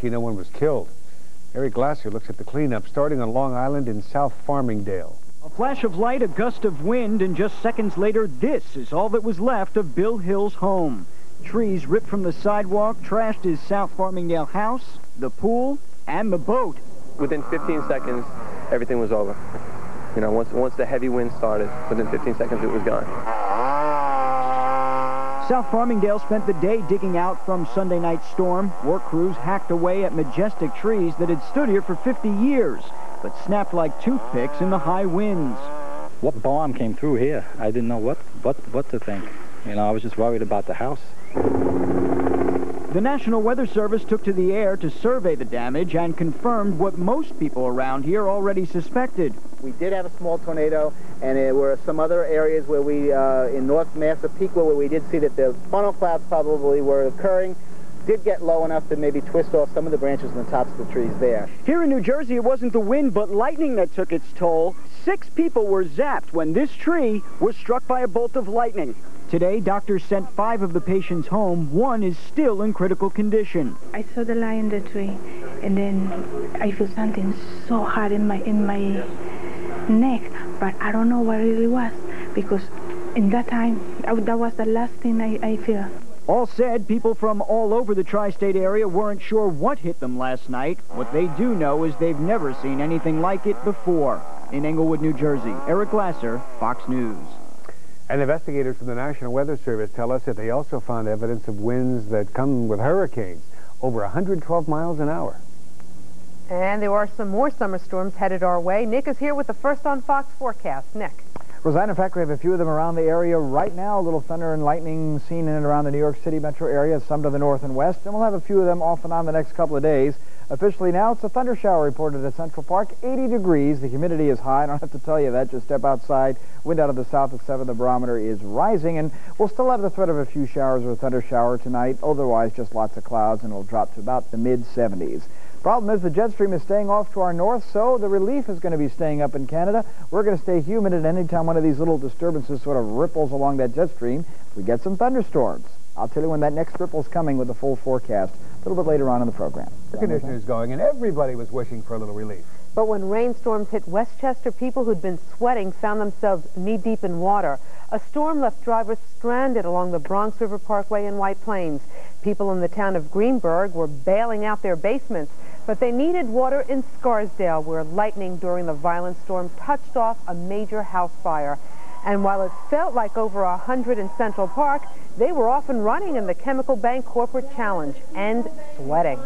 lucky no one was killed. Eric Glasser looks at the cleanup starting on Long Island in South Farmingdale. A flash of light, a gust of wind, and just seconds later, this is all that was left of Bill Hill's home. Trees ripped from the sidewalk, trashed his South Farmingdale house, the pool, and the boat. Within 15 seconds, everything was over. You know, once the heavy wind started, within 15 seconds it was gone. South Farmingdale spent the day digging out from Sunday night's storm. Work crews hacked away at majestic trees that had stood here for 50 years, but snapped like toothpicks in the high winds. What bomb came through here? I didn't know what to think. You know, I was just worried about the house. The National Weather Service took to the air to survey the damage and confirmed what most people around here already suspected. We did have a small tornado, and there were some other areas where we, in North Massapequa, where we did see that the funnel clouds probably were occurring, did get low enough to maybe twist off some of the branches on the tops of the trees there. Here in New Jersey, it wasn't the wind, but lightning that took its toll. 6 people were zapped when this tree was struck by a bolt of lightning. Today, doctors sent 5 of the patients home. 1 is still in critical condition. I saw the light in the tree, and then I feel something so hard in my neck, but I don't know what it really was, because in that time, that was the last thing I feel. All said, people from all over the tri-state area weren't sure what hit them last night. What they do know is they've never seen anything like it before. In Englewood, New Jersey, Eric Glasser, Fox News. And investigators from the National Weather Service tell us that they also found evidence of winds that come with hurricanes, over 112 miles an hour. And there are some more summer storms headed our way. Nick is here with the first on Fox forecast. Nick. Roseanne, in fact, we have a few of them around the area right now. A little thunder and lightning seen in and around the New York City metro area, some to the north and west. And we'll have a few of them off and on the next couple of days. Officially now, it's a thunder shower reported at Central Park, 80 degrees. The humidity is high. I don't have to tell you that. Just step outside. Wind out of the south at 7. The barometer is rising. And we'll still have the threat of a few showers or a thunder shower tonight. Otherwise, just lots of clouds, and it'll drop to about the mid-70s. Problem is the jet stream is staying off to our north, so the relief is going to be staying up in Canada. We're going to stay humid at any time one of these little disturbances sort of ripples along that jet stream. We get some thunderstorms. I'll tell you when that next ripple's coming with the full forecast a little bit later on in the program. The conditioner's going, and everybody was wishing for a little relief. But when rainstorms hit Westchester, people who'd been sweating found themselves knee-deep in water. A storm left drivers stranded along the Bronx River Parkway in White Plains. People in the town of Greenburgh were bailing out their basements, but they needed water in Scarsdale, where lightning during the violent storm touched off a major house fire. And while it felt like over 100 in Central Park, they were off and running in the Chemical Bank Corporate Challenge and sweating.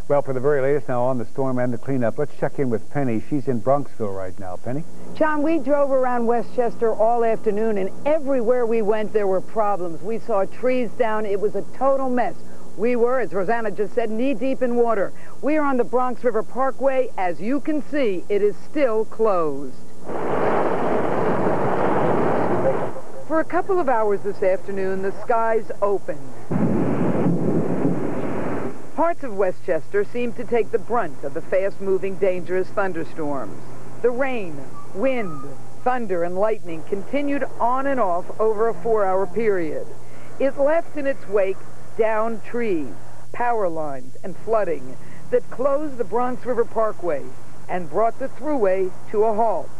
Well, for the very latest now on the storm and the cleanup, let's check in with Penny. She's in Bronxville right now. Penny? John, we drove around Westchester all afternoon, and everywhere we went, there were problems. We saw trees down. It was a total mess. We were, as Rosanna just said, knee-deep in water. We are on the Bronx River Parkway. As you can see, it is still closed. For a couple of hours this afternoon, the skies opened. Parts of Westchester seemed to take the brunt of the fast-moving, dangerous thunderstorms. The rain, wind, thunder, and lightning continued on and off over a 4-hour period. It left in its wake downed trees, power lines, and flooding that closed the Bronx River Parkway and brought the thruway to a halt.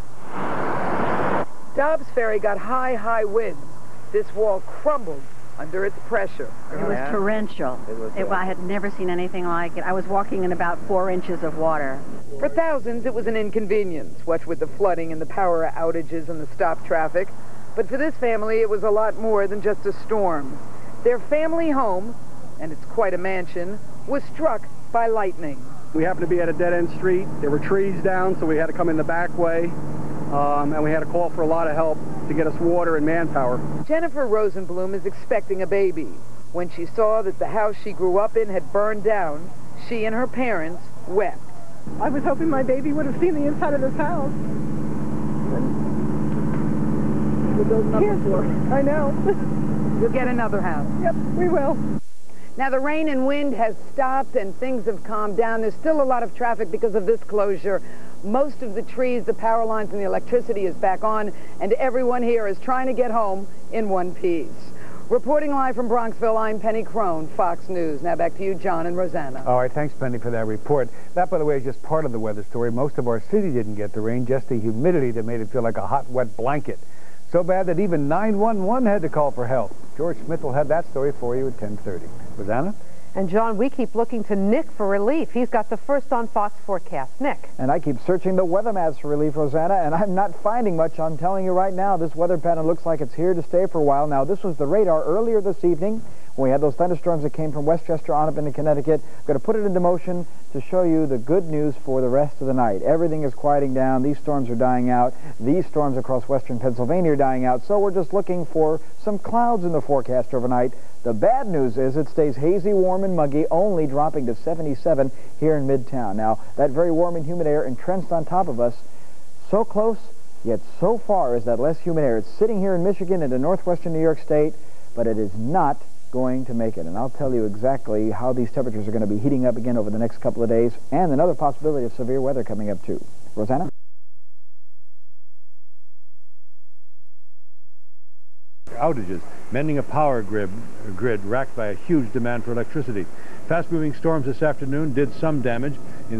Dobbs Ferry got high winds. This wall crumbled under its pressure. It was torrential. I had never seen anything like it. I was walking in about 4 inches of water. For thousands, it was an inconvenience, what with the flooding and the power outages and the stopped traffic. But for this family, it was a lot more than just a storm. Their family home, and it's quite a mansion, was struck by lightning. We happened to be at a dead-end street. There were trees down, so we had to come in the back way. And we had to call for a lot of help to get us water and manpower. Jennifer Rosenblum is expecting a baby. When she saw that the house she grew up in had burned down, she and her parents wept. I was hoping my baby would have seen the inside of this house. We're building up the floor. I know. You'll get another house. Yep, we will. Now, the rain and wind has stopped and things have calmed down. There's still a lot of traffic because of this closure. Most of the trees, the power lines, and the electricity is back on, and everyone here is trying to get home in one piece. Reporting live from Bronxville, I'm Penny Crone, Fox News. Now back to you, John and Rosanna. All right, thanks, Penny, for that report. That, by the way, is just part of the weather story. Most of our city didn't get the rain, just the humidity that made it feel like a hot, wet blanket. So bad that even 911 had to call for help. George Smith will have that story for you at 10:30. Rosanna? And, John, we keep looking to Nick for relief. He's got the first on Fox forecast. Nick. And I keep searching the weather maps for relief, Rosanna, and I'm not finding much. I'm telling you right now, this weather pattern looks like it's here to stay for a while. Now, this was the radar earlier this evening when we had those thunderstorms that came from Westchester on up into Connecticut. I'm going to put it into motion to show you the good news for the rest of the night. Everything is quieting down. These storms are dying out. These storms across western Pennsylvania are dying out. So we're just looking for some clouds in the forecast overnight. The bad news is it stays hazy, warm, and muggy, only dropping to 77 here in Midtown. Now, that very warm and humid air entrenched on top of us, so close, yet so far is that less humid air. It's sitting here in Michigan into northwestern New York State, but it is not going to make it. And I'll tell you exactly how these temperatures are going to be heating up again over the next couple of days, and another possibility of severe weather coming up, too. Rosanna? Outages, mending a power grid racked by a huge demand for electricity. Fast-moving storms this afternoon did some damage. In